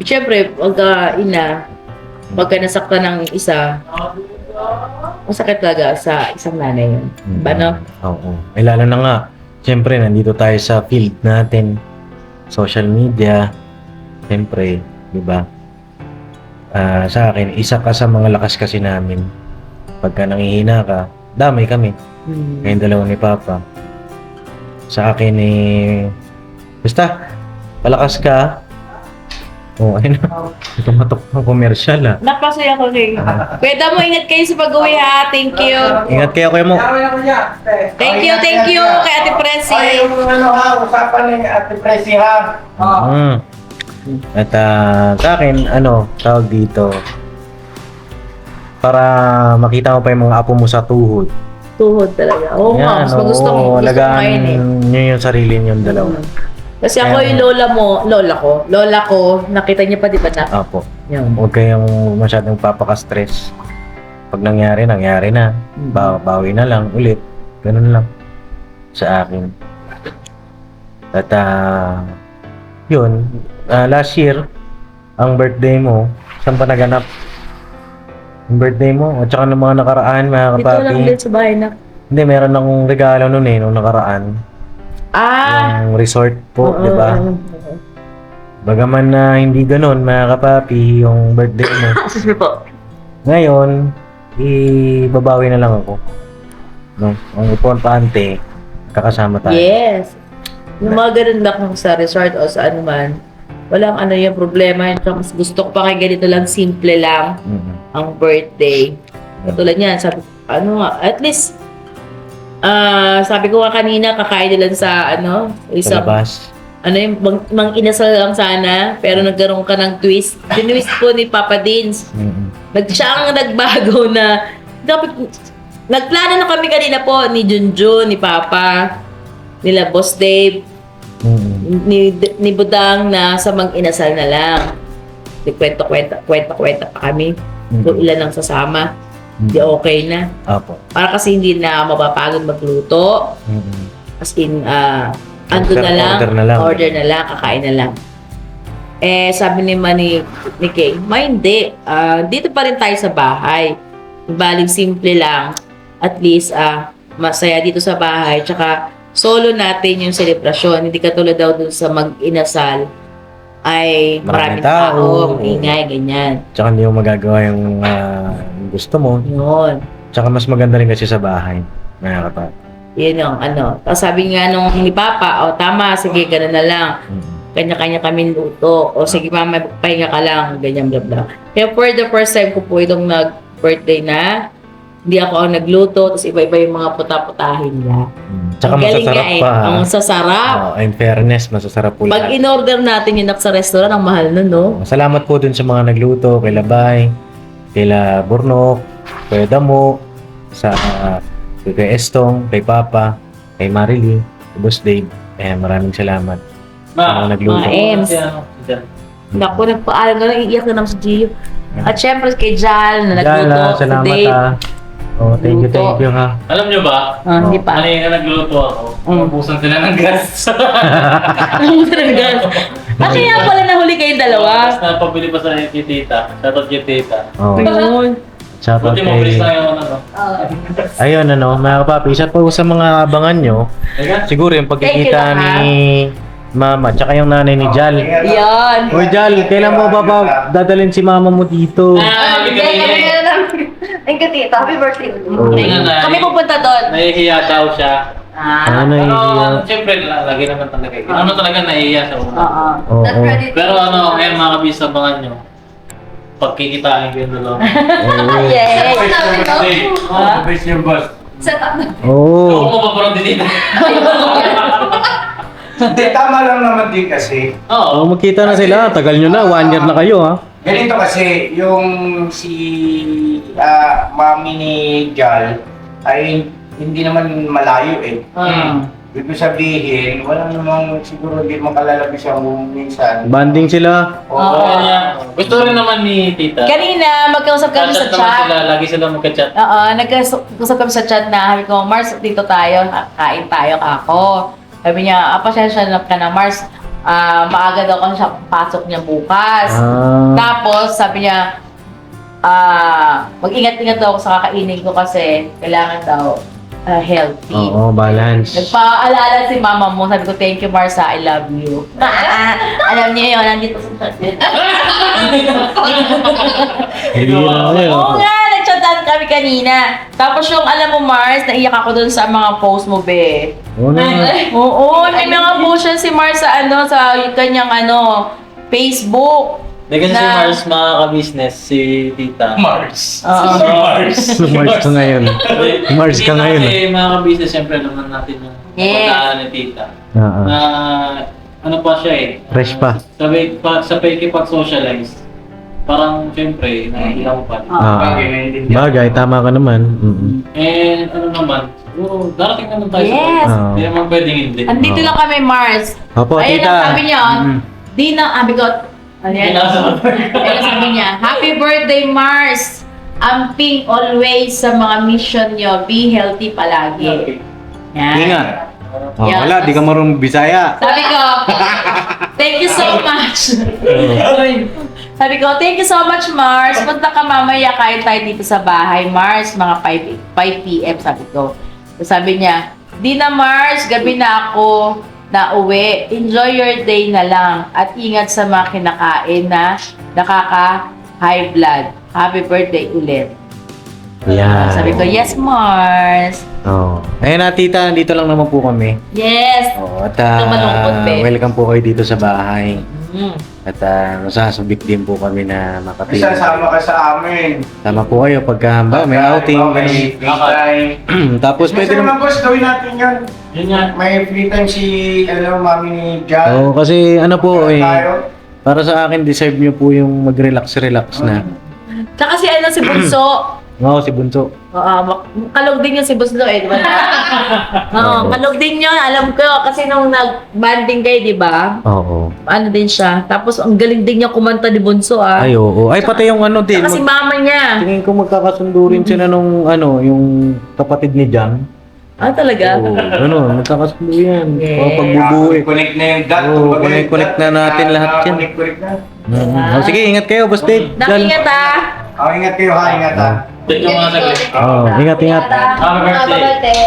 siyempre, pagka nasaktan ng isa, masakit talaga sa isang nanay yun. Diba, no? Oo. Lalo na nga, siyempre, nandito tayo sa field natin. Social media. Siyempre, di ba? Sa akin, isa ka sa mga lakas kasi namin. Pagka nangihina ka, damay kami. Kayong dalawa ni Papa. Sa akin basta, palakas ka. Ayun na. Tumatok ng commercial Napasaya ko rin. Pwede mo, ingat kayo sa pag-uwi ha. Thank you. Ingat kayo mo. Thank you kay Ate Presi. Usapan ni Ate Presi ha. At sa akin, tawag dito, para makita mo pa yung mga apo mo sa tuhod. Tuhod talaga. Oo nga, mas gusto ko ngayon nyo yung sarili nyo yung dalawa. Kasi ako yung lola ko, nakita niya pa di ba na? Apo. Yun. Huwag kayong masyadong papaka-stress. Pag nangyari na. Bawi na lang ulit. Ganun lang sa akin. At yun, last year, ang birthday mo, saan pa naganap? Yung birthday mo, at saka ng mga nakaraan, mga Dito kapapi. lang din sa bahay na. Hindi, meron akong regalo nun nung nakaraan. Yung resort po, di ba? Bagaman na hindi ganun, mga kapapi, yung birthday mo. Sige po. Ngayon, ibabawi na lang ako. No? Ang importante, kakasama tayo. Yes. Yung mga ganun lang sa resort o sa ano man, walang yung problema. Mas gusto ko pa kay ganito lang, simple lang ang birthday. Katulad niyan, sabi at least, sabi ko nga kanina, kakain nila sa Sa labas. mang inasal lang sana, pero nagkaroon ka ng twist. Tinwist po ni Papa Dins. Siya ang nagbago na, dapat, nagplano na kami kanina po, ni Junjun, ni Papa, nila Boss Dave, ni Budang na sa mang-inasal na lang. Kwenta pa kami. Kung ilan ang sasama. Di okay na. Apo. Para kasi hindi na mapapagod magluto. As in, order na lang, kakain na lang. Sabi naman ni Kay, hindi. Dito pa rin tayo sa bahay. Baling simple lang. At least, masaya dito sa bahay. Tsaka, solo natin yung selebrasyon. Hindi katulad daw dun sa mag-inasal ay maraming tao, ingay, ganyan. Tsaka hindi mo magagawa yung gusto mo. Yun. Tsaka mas maganda rin kasi sa bahay. Mga kapatid. Yun yung Tapos sabi nga nung ni Papa, tama, sige, gano'n na lang. Kanya-kanya kami luto. O sige, mama, pahinga ka lang. Ganyan, bla bla. Kaya for the first time ko po itong nag-birthday na, hindi ako ang nagluto, tapos iba-iba yung mga puta-putahin niya. Tsaka Ang galing masasarap nga pa. Ang sasarap. In fairness, masasarap po Pag lahat. in-order natin yun sa restaurant, ang mahal nun, no? Salamat po dun sa mga nagluto, kay Labay, kay Burnok, kay Damo, kay Estong, kay Papa, kay Marily, kay Boss Dave. Maraming salamat sa mga nagluto. Mga Ems. Naku, nagpaalam na lang, iiyak na naman si Gio. At syempre kay Jal na nagluto, si Salamat Dave. thank you ha. Alam nyo ba? Hindi pa. Kanina nagluto ako. Ubusan sila ng gas. Ano talaga? Kasi nga pala nahuli kayong dalawa. Tapos napabili pa sa kay tita. Shoutout kay tita. Oh. Ayun. Shoutout Buti mo bilis kay... na yung ano. Ayun, mga kapapi, isa po sa mga abangan nyo, Teka. siguro yung pagkikita Thank you, ni Mama, tsaka yung nanay ni Jal. Yan. Uy, Jal, kailan mo ba dadalhin si Mama mo dito? Happy birthday! Thank you, tita. Happy birthday. Oh. Kami pupunta doon. Nahihiya daw siya. Ano Pero yung... siyempre, lagi naman talaga. Ano talaga nahihiya sa una. Oo. Oo. Not ready. Pero ano, ngayon mga kabis, abangan nyo. Pagkikitaan ko yung dalawa. Yay! Best yung boss. Set up na. Ako Oo. mo pa parang dito. Hindi, tama lang naman din kasi. Oh, Oo. magkita na sila. Tagal nyo na. 1 year na kayo, ha? Ganito kasi, yung si mami ni Jal ay hindi naman malayo eh. Ibig sabihin, wala namang siguro hindi makalalabis ang minsan. Banding sila. Oo. Kanya, gusto rin naman ni tita. Kanina, magkausap kami sa Chat naman chat. sila, lagi sila magka-chat. Oo, nagkausap kami sa chat na sabi ko, Mars, dito tayo, kain tayo kako. Sabi niya, pasensya na ka na, Mars. Maaga daw kasi siya pasok niya bukas. Tapos, sabi niya, mag-ingat-ingat daw ako sa kakainin ko kasi kailangan daw healthy. Oo, balance. Nagpaalala si mama mo, sabi ko, thank you, Marsa, I love you. Alam niyo yun, nandito sa chat. Hindi na kayo. Oo nga, nagchatan kami kanina. Tapos yung, alam mo, Mars, naiyak ako dun sa mga post mo, be. Oo na. Oo, may mga post yan si Mars sa sa kanyang Facebook. Hindi kasi si Na- Mars mga ka-business, si tita. Mars. Oo. Mars. Mars ka ngayon. Mars ka ngayon. Kasi mga ka-business, siyempre naman natin yung Yes. pagdaan ni tita. Oo. Na ano pa siya eh. Fresh pa. Sa pakikipag-socialize. Parang siyempre, nakikita mo pa. Bagay, tama ka naman. And ano naman, siguro darating naman tayo Yes. sa point. Hindi naman pwedeng hindi. Andito lang kami, Mars. Opo, Ayun tita. ang sabi niya, di na, sabi ko, ayan. Ayun sabi niya, happy birthday, Mars. Amping always sa mga mission niyo. Be healthy palagi. Yan. Ingat. Oh, Yeah. wala, di ka marunong Bisaya. Sabi ko, thank you so much. Sabi ko, thank you so much, Mars. Punta ka mamaya, kain tayo dito sa bahay, Mars. Mga 5 p.m. sabi ko. Sabi niya, di na, Mars. Gabi na ako na uwi. Enjoy your day na lang. At ingat sa mga kinakain na nakaka-high blood. Happy birthday ulit. Yan. Sabi ko, yes, Mars. Oh. Ayun na, tita, dito lang naman po kami. Yes. Oh, at Malungkot, be. welcome po kayo dito sa bahay. Mm. At masasabik din po kami na makapili. Isasama ka sa amin. Tama po kayo pagka may outing. May ganun. free time. Tapos Pwede pwede naman boss, gawin natin yun. Yun nga. May free time si, mami ni Jal. Oh, kasi ano po eh, Tayo. para sa akin deserve nyo po yung mag-relax na. Tsaka si Bunso. Oo, si Bunso. Kalog din yun si Bunso eh, di ba? Oo, kalog din yun. Alam ko, kasi nung nag-banding kayo, di ba? Oo. Ano din siya. Tapos, ang galing din niya kumanta ni Bunso, ah. Ay, oo. Ay, pati yung ano din. Tsaka si mama niya. Tingin ko magkakasundo rin sila nung yung kapatid ni Jan. Ah, talaga? Oo, magkakasundo yan. Yeah. O, pagbubuhay. Connect na yung dot. Oo, kumbaga yung connect dot. na natin lahat yan. Connect na. Oh, sige, ingat kayo, Boss Dave. Nakingat, ah. Oh, ingat kayo ha, ingat ha. Thank you mga saglit. Oh, ingat, ingat. Happy birthday.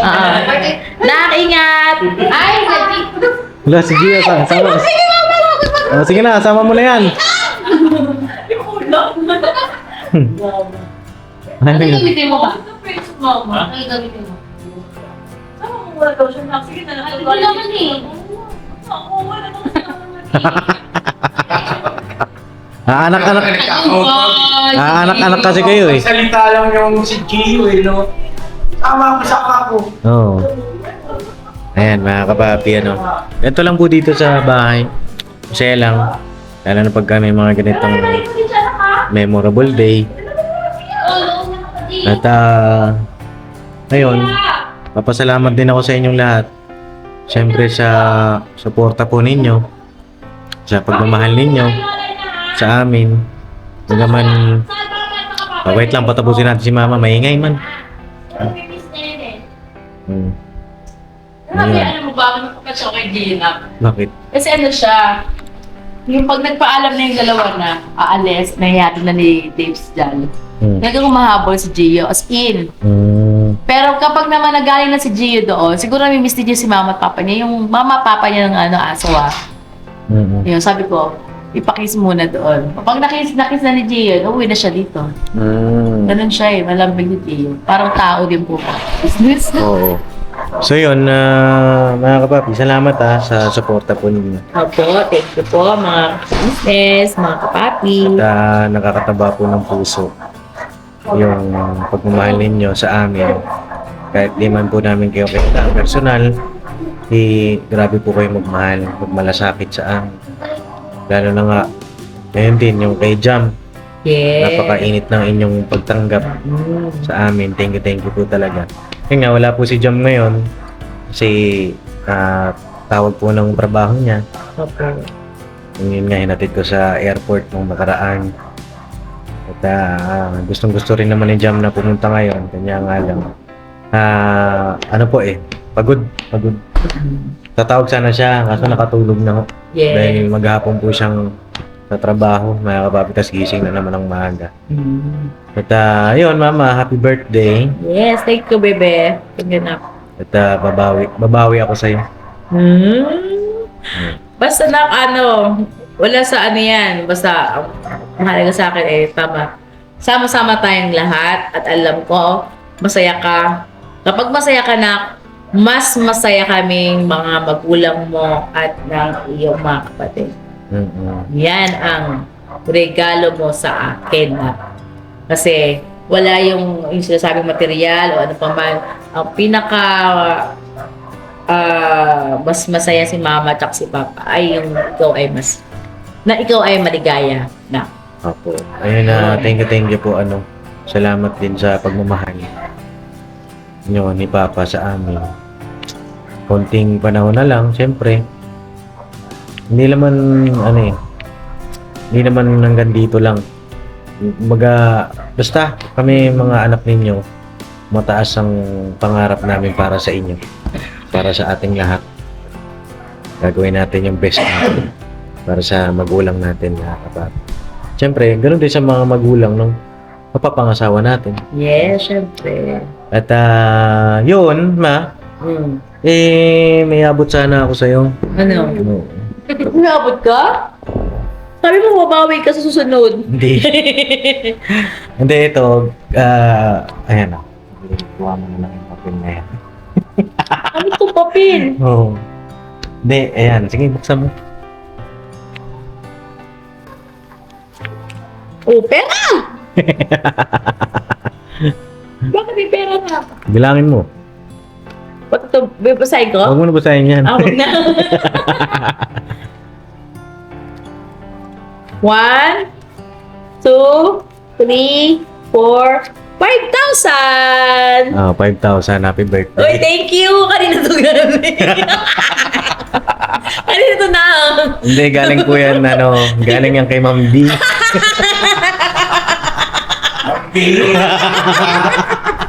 Nakingat. Ay, Wala, si Gia, sama. Oh, sige na, sama mo na yan. Ano gamitin mo ba? Ano gamitin mo? Sama mo wala daw siya. Sige na. Ay, wala naman eh. Oo, wala daw siya. Anak-anak kasi kayo eh. Salita lang yung si Gio eh, no? Tama ako sa ako. Oo. Ayan, mga kapapi, ano. Ito lang po dito sa bahay. Masaya lang. Lalo na pagka may mga ganitong memorable day. At ngayon, papasalamat din ako sa inyong lahat. Siyempre sa suporta po ninyo, sa pagmamahal ninyo sa amin. Bagaman, wait lang, patapusin natin si Mama, maingay man. Alam mo ba, ano pa siya kay Gina? Bakit? Kasi ano siya, yung pag nagpaalam na yung dalawa na aalis, nangyayari na ni Dave dyan. Talagang humahabol si Gio, as in. Pero kapag naman nagaling na si Gio doon, siguro namimiss din niya si mama at papa niya. Yung mama at papa niya ng aso Yun, sabi ko, ipakiss muna doon. Kapag nakis na ni Gio, uwi na siya dito. Ganun siya malambing ni Gio. Parang tao din po. Business. Oo. So yun, mga kapapi, salamat sa suporta po ninyo. Opo, thank you po mga business, mga kapapi. At nakakataba po ng puso yung pagmamahal ninyo sa amin. Kahit di man po namin kayo kita personal, grabe po kayo magmalasakit sa amin. Lalo na nga, ngayon din yung kay Jam. Yes. Napakainit ng inyong pagtanggap sa amin. Thank you po talaga. Kaya nga, wala po si Jam ngayon kasi tawag po ng trabaho niya. Opo. Yun nga, hinatid ko sa airport nung nakaraan. At gustong-gusto rin naman ni Jam na pumunta ngayon. Kanya nga lang. Pagod. Tatawag sana siya, kaso nakatulog na ho. Yes. Dahil maghapon po siyang sa trabaho, mga kapapi, tas gising na naman ng maaga. At yun, Mama, happy birthday. Yes, thank you, bebe. Tingnan ako. At babawi ako sa'yo. Basta wala sa yan. Basta, ang mahalaga sa akin tama. Sama-sama tayong lahat at alam ko, masaya ka. Kapag masaya ka na, mas masaya kaming mga magulang mo at ng iyong mga kapatid. Yan ang regalo mo sa akin. Kasi wala yung sinasabing material o ano pa man. Ang pinaka mas masaya si mama at si papa ay yung ikaw ay maligaya na. Opo. Ayun thank you po. Salamat din sa pagmamahal nyo ni Papa sa amin. Konting panahon na lang, syempre. Hindi naman hanggang dito lang. Basta kami mga anak ninyo, mataas ang pangarap namin para sa inyo. Para sa ating lahat. Gagawin natin yung best natin para sa magulang natin na kapatid. Siyempre, ganoon din sa mga magulang ng mapapangasawa natin. Yes, syempre. At yun, Ma, may abot sana ako sa'yo. Ano? Oo. Nabot ka? Sabi mo, mabawi ka sa susunod. Hindi. Hindi, ito. Ayan na. Kuha mo na lang yung papel na yan. Ano itong papel? Oo. Hindi, ayan. Sige, buksan mo. Oh, pera! Bakit may pera na? Bilangin mo. Ba't ito, babasahin ko? Huwag mo na basahin yan. Huwag na. 1, 2, 3, 4, 5,000! 5,000. Happy birthday. Uy, thank you! Kanina to gabi. Kanina to na. Hindi, galing po yan, galing yan kay Ma'am D.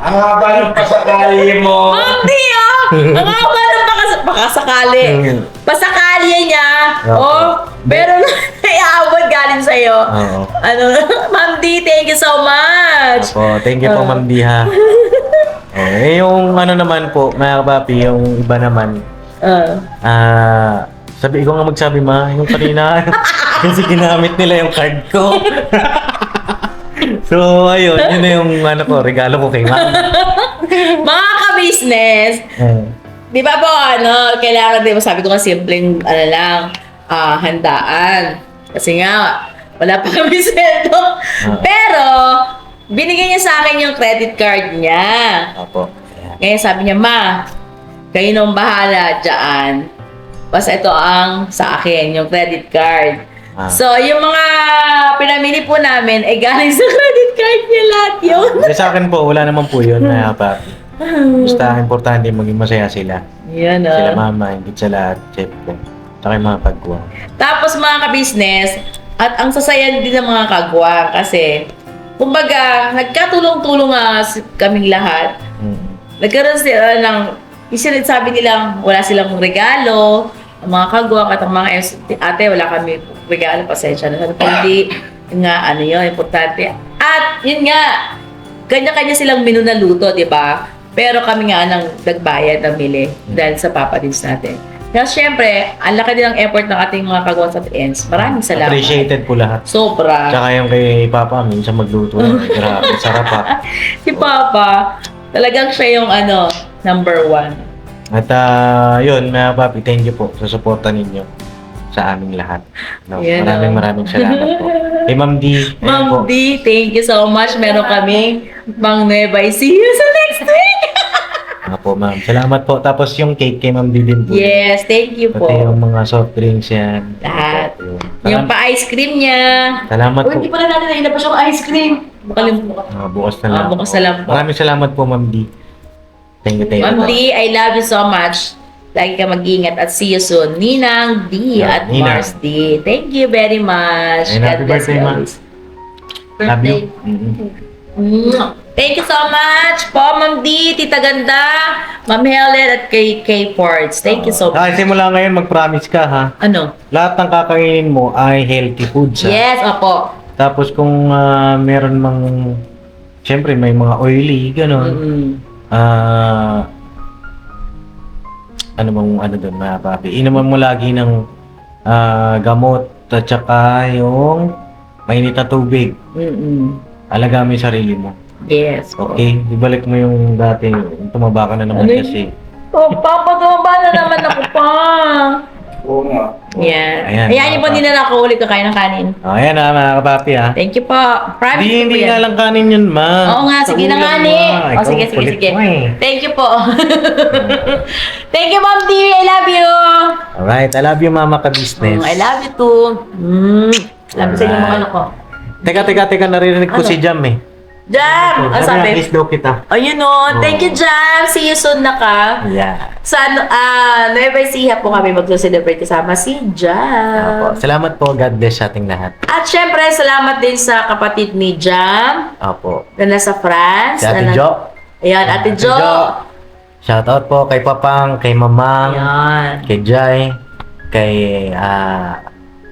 Ang haba ng pasakali mo. Hindi ang haba ng pakasakali. Pasakali niya. Pero naiabot galing sa'yo. Oo. Ma'am D, thank you so much. Opo, thank you po, Ma'am D, ha. Yung naman po, mga kapapi, yung iba naman, ikaw nga magsabi, Ma, yung kanina, kasi ginamit nila yung card ko. So, ayun, yun na yung regalo ko kay Ma'am. Mga ka-business, di ba po, kailangan, di ba, sabi ko nga, simpleng, handaan. Kasi nga, wala pa kami sweldo. Pero, binigay niya sa akin yung credit card niya. Opo. Ngayon sabi niya, Ma, kayo nang bahala dyan. Basta ito ang sa akin, yung credit card. So, yung mga pinamili po namin, ay galing sa credit card niya lahat yun. Sa akin po, wala naman po yun, mga kapapi. Basta importante maging masaya sila. Yan Sila Mama, hindi sa lahat, syempre. Saka yung mga kagwang. Tapos mga ka-business, at ang sasayan din ng mga kagwang kasi, kumbaga, nagkatulong-tulong kaming lahat. Nagkaroon sila ng, sabi nilang wala silang regalo, mga kagwang at ang mga ate, wala kami regalo, pasensya na. Hindi nga, ano yun, importante. At, yun nga, kanya-kanya silang menu na luto, di ba? Pero kami nga nang nagbayad ng mili dahil sa Papa Dins natin. Kaya syempre, ang laki din ang effort ng ating mga kagawad at ends. Maraming salamat. Appreciated po lahat. Sobra. Tsaka yung kay Papa, minsan magluto. Grabe, sarap ha. Si Papa, talagang siya yung number one. At yun, mga papi, thank you po sa suporta ninyo sa aming lahat. No, Yan, maraming salamat po. Kay Ma'am D, ayun po. Ma'am D, thank you so much. Meron kaming Mang Nueva. See you sa next week! Po, ma'am. Salamat po. Tapos yung cake kay Ma'am D din po. Yes, thank you po. Pati yung mga soft drinks yan. Lahat. Yun. Yung pa-ice cream niya. Salamat po. Hindi pala natin na inabas yung ice cream. Makalimutan. Bukas na lang. Bukas na lang po. Maraming salamat po, Ma'am D. Thank you. Ma'am D, I love you so much. Lagi ka mag-ingat at see you soon. Ninang D Yeah, at Ninang. Mars D. Thank you very much. And happy birthday, you ma'am. always. Love you. Mhm. Thank you so much po, Ma'am D, Tita Ganda, Ma'am Helen at kay Fords. Thank you so much. Simula ngayon, mag-promise ka ha. Ano? Lahat ng kakainin mo ay healthy foods ha. Yes, opo. Tapos kung meron mang, syempre may mga oily, gano'n. Mm-mm. Ano doon mga papi? Inuman mo lagi ng gamot at saka yung mainit na tubig. Mm-mm. Alaga mo yung sarili mo. Yes. po. Okay? Ibalik mo yung dati. Tumaba ka na naman Ano kasi. Oh, Papa, tumaba na naman ako pa. Oo nga. Yan. Ayan, Ayan yung po, hindi na nakaulit kakain ng kanin. Ayan na mga kapapi ha. Thank you po. Promise ko po Hindi yan. nga lang kanin yun, ma. Oo nga, sige na nga ni. Ikaw, O sige. kulit mo eh. Thank you po. Thank you, Ma'am dear. I love you. Alright, I love you, mama ka-business. I love you too. Love sa inyo mga ano ko. Teka, naririnig ko Ano? si Jam eh. Jam! Ang sabi? Kiss daw kita. Ayun o. Thank you, Jam. See you soon na ka. Yeah. Sa Nueva Ecija po kami magso-celebrate kasama si Jam. Opo. Salamat po. God bless sa ating lahat. At syempre, salamat din sa kapatid ni Jam Opo. na nasa France. Si Ate na Jo. Ayan, Ate Jo. Shout out po kay Papang, kay Mamang, Ayan. kay Jai, kay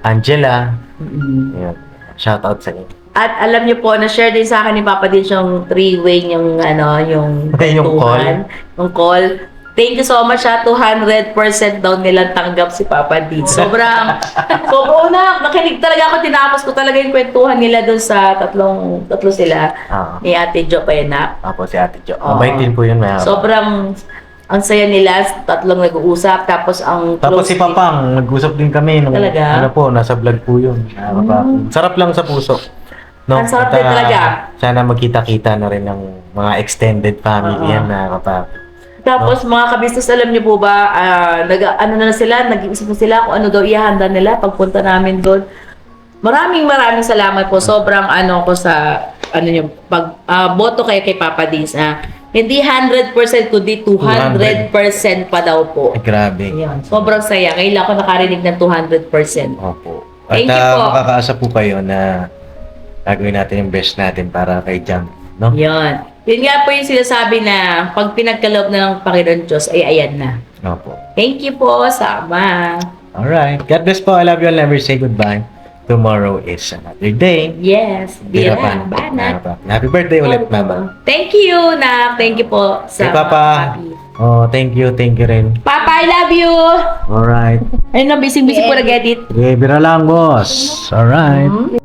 Angela. Ayan. Shout out sa inyo. At alam niyo po, na-share din sa akin ni Papa din yung three-way yung yung Yung kwentuhan. Yung call. Thank you so much ha. 200% daw nilang tanggap si Papa D. Sobrang nakinig talaga ako. Tinapos ko talaga yung kwentuhan nila doon sa tatlo sila. Ni Ate Jo pa yan na. Opo, si Ate Jo. Oo. Mabait din po yun, mga. Sobrang ang saya nila, tatlong nag-uusap, tapos ang Tapos si Papang, nag-usap din kami. Nung, Talaga? Ano po, nasa vlog po yun. Sarap lang sa puso. No? Ang sarap At, din talaga. Sana magkita-kita na rin ng mga extended family yan na kapag. Tapos mga kabisnes, alam niyo po ba, nag-iisip na sila kung ano daw ihanda nila pagpunta namin doon. Maraming salamat po. Sobrang ko sa yung boto kayo kay Papa Dins. Hindi 100% kundi 200% pa daw po. Ay, grabe. Ayan. Sobrang saya. Kailangan ko nakarinig ng 200%. Opo. Thank At you po. makakaasa po kayo na gagawin natin yung best natin para kay Jam. No? Yan. Yun nga po yung sinasabi na pag pinagkaloob na ng Panginoon Diyos, ay ayan na. Opo. Thank you po, Sama. Alright. God bless po. I love you. I'll never say goodbye. Tomorrow is another day. Yes. Birapan. Banat. Happy birthday ulit, Mama. Thank you, Nak. Thank you po sa Kay Papa. papi. Oh, thank you rin. Papa, I love you. Alright. Ayun na, busy-busy po nag-edit. Okay, bira lang, boss. Alright.